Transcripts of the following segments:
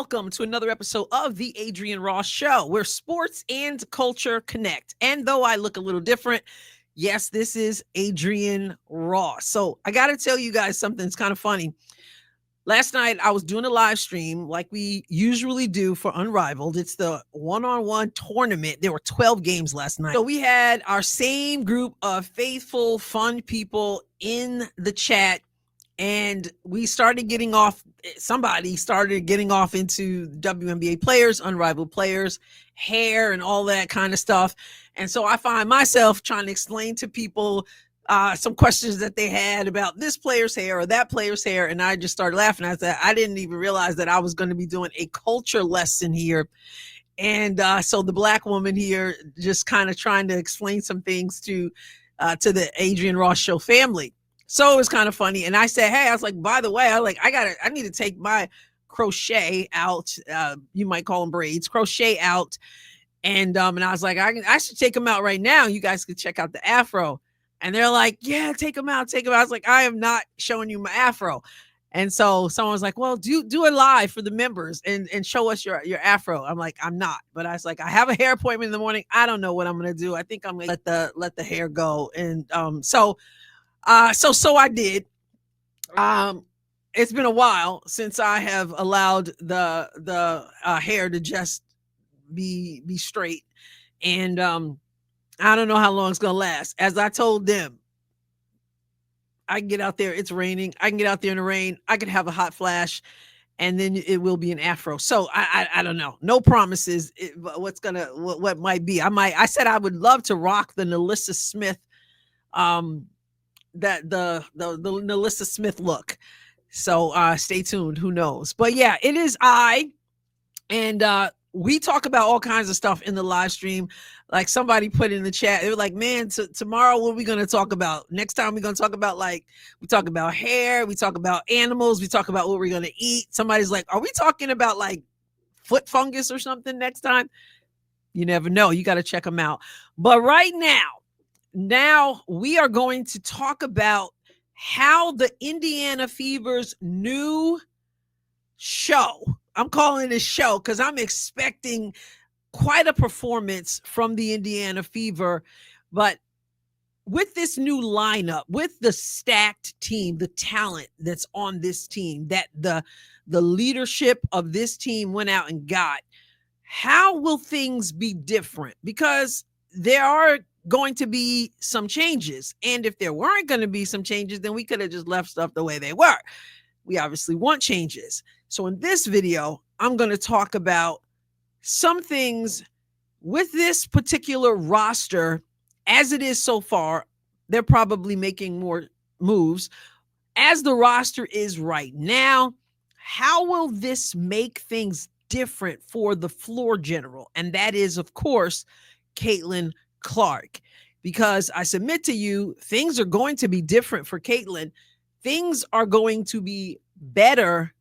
welcome to another episode of the Adrienne Ross Show, where sports and culture connect. And though I look a little different, yes, this is Adrienne Ross. So I got to tell you guys something that's kind of funny. Last night, I was doing a live stream like we usually do for Unrivaled. It's the one-on-one tournament. There were 12 games last night. So we had our same group of faithful, fun people in the chat. And we started getting off, somebody started getting off into WNBA players, unrivaled players, hair and all that kind of stuff. And so I find myself trying to explain to people some questions that they had about this player's hair or that player's hair. And I just started laughing. I said, I didn't even realize that I was going to be doing a culture lesson here. And so the Black woman here just kind of trying to explain some things to the Adrienne Ross Show family. So it was kind of funny. And I said, hey, I was like, by the way, I need to take my crochet out. You might call them braids, crochet out. And I was like, I should take them out right now. You guys could check out the afro. And they're like, yeah, take them out, take them out. I was like, I am not showing you my afro. And so someone was like, well, do it live for the members and show us your afro. I'm like, I'm not. But I was like, I have a hair appointment in the morning. I don't know what I'm going to do. I think I'm going to let the hair go. And so I did. It's been a while since I have allowed the hair to just be straight. And I don't know how long it's going to last. As I told them, I can get out there. It's raining. I can get out there in the rain. I could have a hot flash and then it will be an afro. So I don't know. No promises. What might be. I said I would love to rock the Nalissa Smith, that the Nalissa Smith look. So stay tuned. Who knows? But yeah, it is and we talk about all kinds of stuff in the live stream. Like somebody put in the chat, they were like, man, tomorrow, what are we going to talk about? Next time we're going to talk about, we talk about hair, we talk about animals, we talk about what we're going to eat. Somebody's like, are we talking about like foot fungus or something next time? You never know. You got to check them out. But right now we are going to talk about how the Indiana Fever's new show, I'm calling it a show because I'm expecting quite a performance from the Indiana Fever. But with this new lineup, with the stacked team, the talent that's on this team, that the leadership of this team went out and got, how will things be different? Because there are going to be some changes. And if there weren't going to be some changes, then we could have just left stuff the way they were. We obviously want changes. So in this video, I'm going to talk about some things with this particular roster as it is so far. They're probably making more moves. As the roster is right now, how will this make things different for the floor general? And that is, of course, Caitlin Clark. Because I submit to you, things are going to be different for Caitlin. Things are going to be better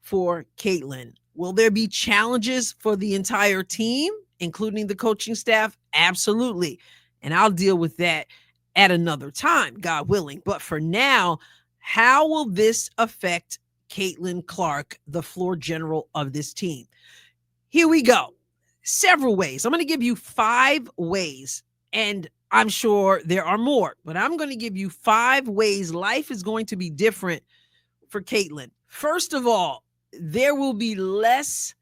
for Caitlin. Will there be challenges for the entire team, including the coaching staff? Absolutely. And I'll deal with that at another time, God willing. But for now, how will this affect Caitlin Clark, the floor general of this team? Here we go. Several ways. I'm going to give you 5 ways, and I'm sure there are more, but I'm going to give you 5 ways life is going to be different for Caitlin. First of all, there will be less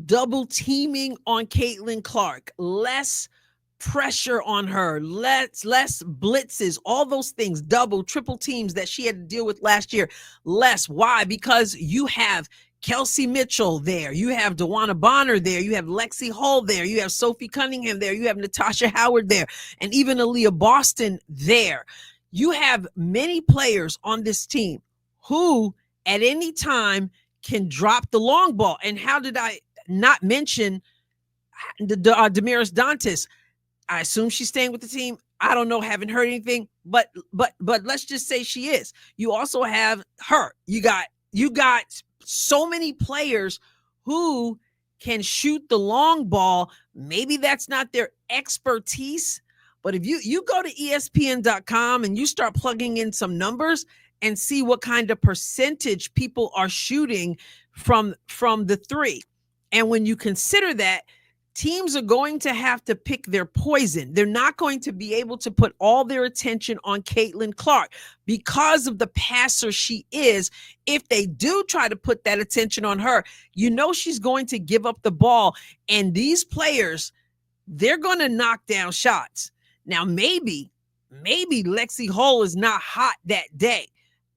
double teaming on Caitlin Clark, less pressure on her, less blitzes, all those things, double, triple teams that she had to deal with last year. Less. Why? Because you have Kelsey Mitchell there. You have DeWanna Bonner there. You have Lexi Hull there. You have Sophie Cunningham there. You have Natasha Howard there. And even Aaliyah Boston there. You have many players on this team who at any time can drop the long ball. And how did I not mention Damaris Dantas? I assume she's staying with the team. I don't know. Haven't heard anything, but let's just say she is. You also have her. You got so many players who can shoot the long ball. Maybe that's not their expertise, but if you go to ESPN.com and you start plugging in some numbers and see what kind of percentage people are shooting from the three. And when you consider that, teams are going to have to pick their poison. They're not going to be able to put all their attention on Caitlin Clark because of the passer she is. If they do try to put that attention on her, you know she's going to give up the ball. And these players, they're going to knock down shots. Now, maybe Lexi Hull is not hot that day.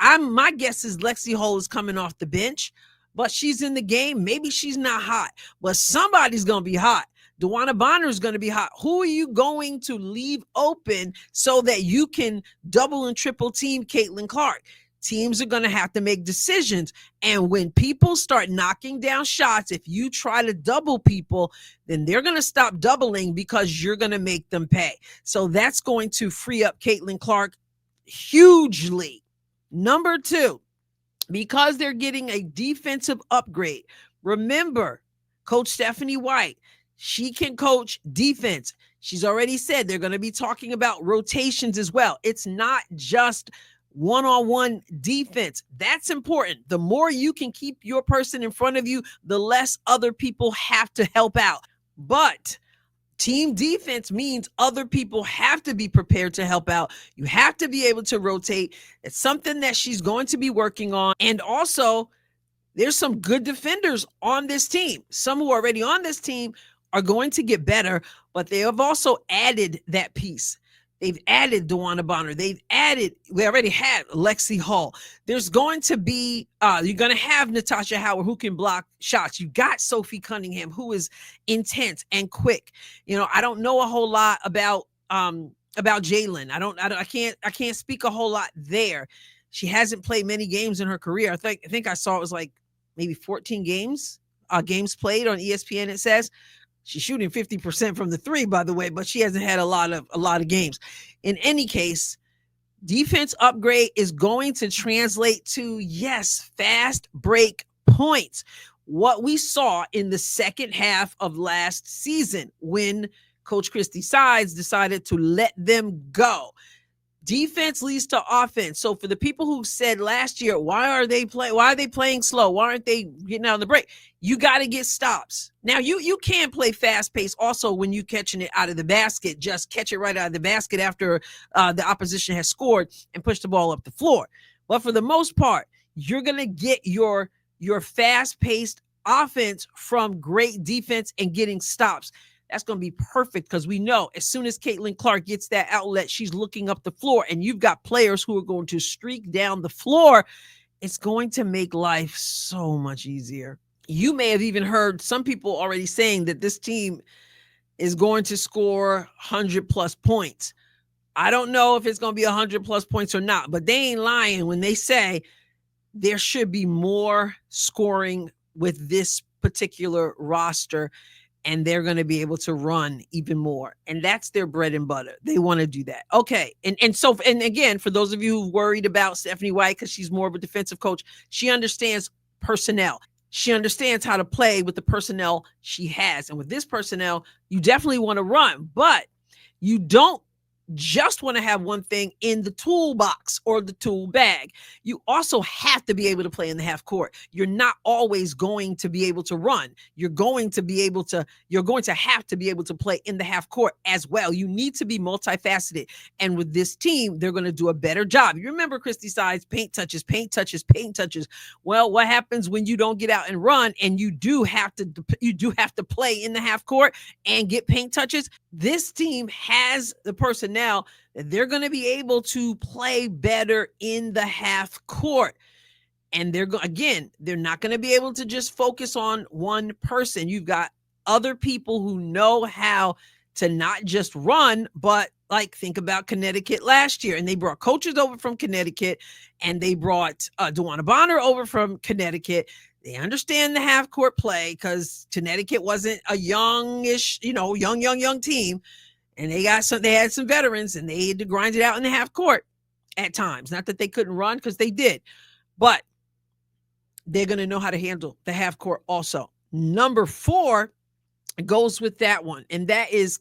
My guess is Lexi Hull is coming off the bench, but she's in the game. Maybe she's not hot, but somebody's going to be hot. DeWanna Bonner is going to be hot. Who are you going to leave open so that you can double and triple team Caitlin Clark? Teams are going to have to make decisions. And when people start knocking down shots, if you try to double people, then they're going to stop doubling because you're going to make them pay. So that's going to free up Caitlin Clark hugely. Number 2, because they're getting a defensive upgrade. Remember, Coach Stephanie White, she can coach defense. She's already said they're going to be talking about rotations as well. It's not just one-on-one defense. That's important. The more you can keep your person in front of you, the less other people have to help out. But team defense means other people have to be prepared to help out. You have to be able to rotate. It's something that she's going to be working on. And also, there's some good defenders on this team. Some who are already on this team are going to get better, but they have also added that piece. They've added DeWanna Bonner. We already had Lexi Hull. There's going to be, you're going to have Natasha Howard who can block shots. You got Sophie Cunningham who is intense and quick. You know, I don't know a whole lot about Jalen. I can't speak a whole lot there. She hasn't played many games in her career. I think I saw it was like maybe 14 games played on ESPN. It says. She's shooting 50% from the 3, by the way, but she hasn't had a lot of games. In any case, defense upgrade is going to translate to, yes, fast break points. What we saw in the second half of last season when Coach Christy Sides decided to let them go. Defense leads to offense. So for the people who said last year, why are they playing slow? Why aren't they getting out of the break? You got to get stops. Now you can play fast pace also when you catching it out of the basket. Just catch it right out of the basket after the opposition has scored and push the ball up the floor. But for the most part, you're going to get your fast paced offense from great defense and getting stops. That's going to be perfect because we know as soon as Caitlin Clark gets that outlet, she's looking up the floor and you've got players who are going to streak down the floor. It's going to make life so much easier. You may have even heard some people already saying that this team is going to score 100+ points. I don't know if it's going to be 100+ points or not, but they ain't lying when they say there should be more scoring with this particular roster. And they're going to be able to run even more. And that's their bread and butter. They want to do that. Okay. And again, for those of you who worried about Stephanie White, because she's more of a defensive coach, she understands personnel. She understands how to play with the personnel she has. And with this personnel, you definitely want to run, but you don't just want to have one thing in the toolbox or the tool bag. You also have to be able to play in the half court. You're not always going to be able to run. You're going to have to be able to play in the half court as well. You need to be multifaceted. And with this team, they're going to do a better job. You remember Christy Sides, paint touches. Well, what happens when you don't get out and run and you do have to play in the half court and get paint touches? This team has the personnel that they're going to be able to play better in the half court. And they're not going to be able to just focus on one person. You've got other people who know how to not just run, but think about Connecticut last year. And they brought coaches over from Connecticut and they brought DeWanna Bonner over from Connecticut. They understand the half court play because Connecticut wasn't a young team. And they had some veterans and they had to grind it out in the half court at times. Not that they couldn't run because they did, but they're going to know how to handle the half court also. Number 4 goes with that one. And that is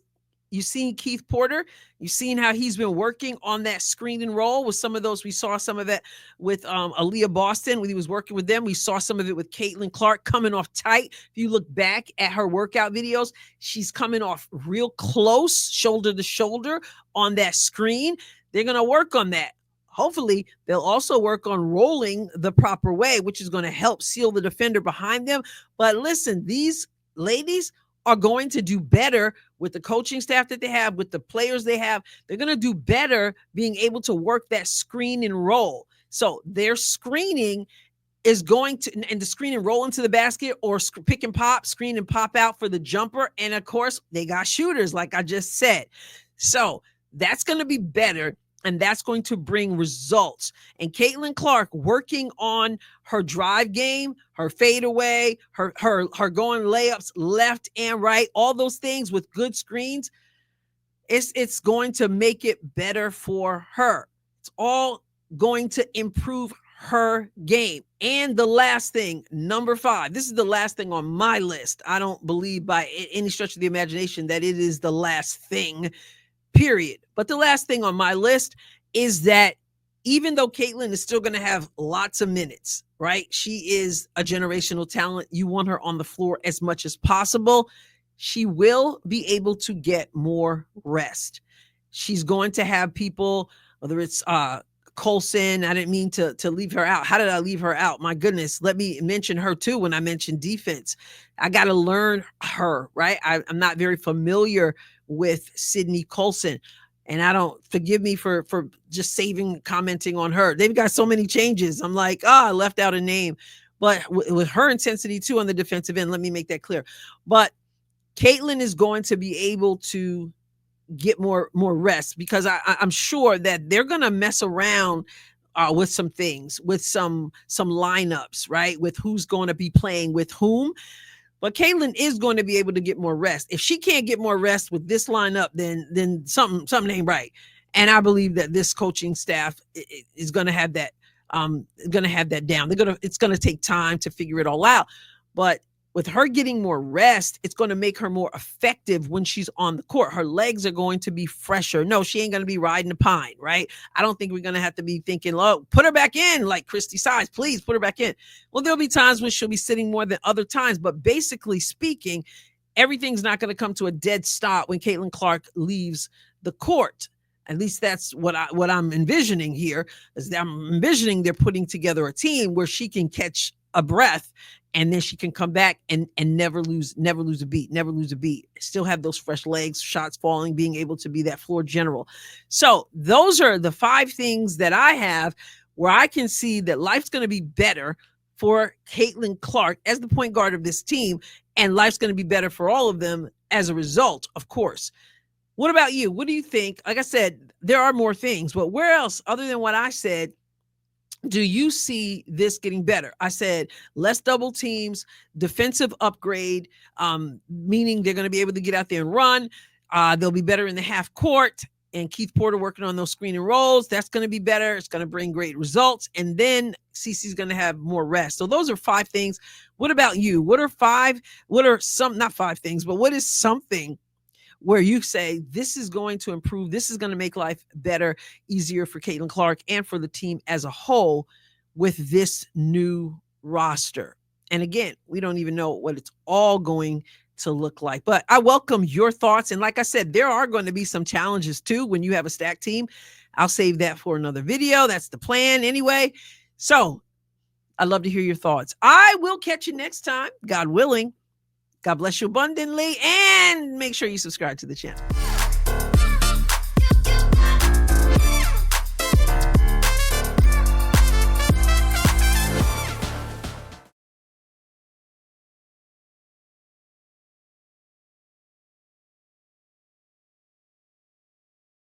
You've seen Keith Porter. You've seen how he's been working on that screen and roll with some of those. We saw some of it with Aaliyah Boston when he was working with them. We saw some of it with Caitlin Clark coming off tight. If you look back at her workout videos, she's coming off real close, shoulder to shoulder on that screen. They're going to work on that. Hopefully, they'll also work on rolling the proper way, which is going to help seal the defender behind them. But listen, these ladies are going to do better with the coaching staff that they have, with the players they have. They're going to do better being able to work that screen and roll. So their screening is going to, and the screen and roll into the basket, or pick and pop, screen and pop out for the jumper. And of course, they got shooters, like I just said. So that's going to be better. And that's going to bring results. And Caitlin Clark working on her drive game, her fadeaway, her going layups left and right, all those things with good screens, it's going to make it better for her. It's all going to improve her game. And the last thing, number 5, this is the last thing on my list. I don't believe by any stretch of the imagination that it is the last thing, period. But the last thing on my list is that even though Caitlin is still going to have lots of minutes, right? She is a generational talent. You want her on the floor as much as possible. She will be able to get more rest. She's going to have people, whether it's Colson. I didn't mean to leave her out. How did I leave her out? My goodness. Let me mention her too when I mentioned defense. I got to learn her, right? I'm not very familiar with Sydney Colson. And I don't, forgive me for just commenting on her. They've got so many changes. I'm like, I left out a name. But with her intensity too on the defensive end, let me make that clear. But Caitlin is going to be able to get more rest, because I'm sure that they're going to mess around with some things, with some lineups, right? With who's going to be playing with whom. But Caitlin is going to be able to get more rest. If she can't get more rest with this lineup, then something ain't right. And I believe that this coaching staff is going to have that down. It's going to take time to figure it all out. But with her getting more rest, it's going to make her more effective when she's on the court. Her legs are going to be fresher. No, she ain't going to be riding a pine, right? I don't think we're going to have to be thinking, oh, put her back in like Christy Sides. Please put her back in. Well, there'll be times when she'll be sitting more than other times. But basically speaking, everything's not going to come to a dead stop when Caitlin Clark leaves the court. At least that's what I'm envisioning here. Is that I'm envisioning they're putting together a team where she can catch a breath, and then she can come back and never lose a beat, still have those fresh legs, shots falling, being able to be that floor general. So those are the 5 things that I have where I can see that life's going to be better for Caitlin Clark as the point guard of this team, and life's going to be better for all of them as a result, of course. What about you? What do you think? Like I said, there are more things, but where else other than what I said do you see this getting better? I said less double teams, defensive upgrade, meaning they're going to be able to get out there and run. They'll be better in the half court, and Keith Porter working on those screen and rolls. That's going to be better. It's going to bring great results. And then CeCe's going to have more rest. So those are 5 things. What about you? What are not 5 things, but what is something where you say this is going to improve, this is going to make life better, easier for Caitlin Clark and for the team as a whole with this new roster? And again, we don't even know what it's all going to look like, but I welcome your thoughts. And like I said, there are going to be some challenges too when you have a stacked team. I'll save that for another video. That's the plan anyway. So I'd love to hear your thoughts. I will catch you next time, God willing. God bless you abundantly, and make sure you subscribe to the channel.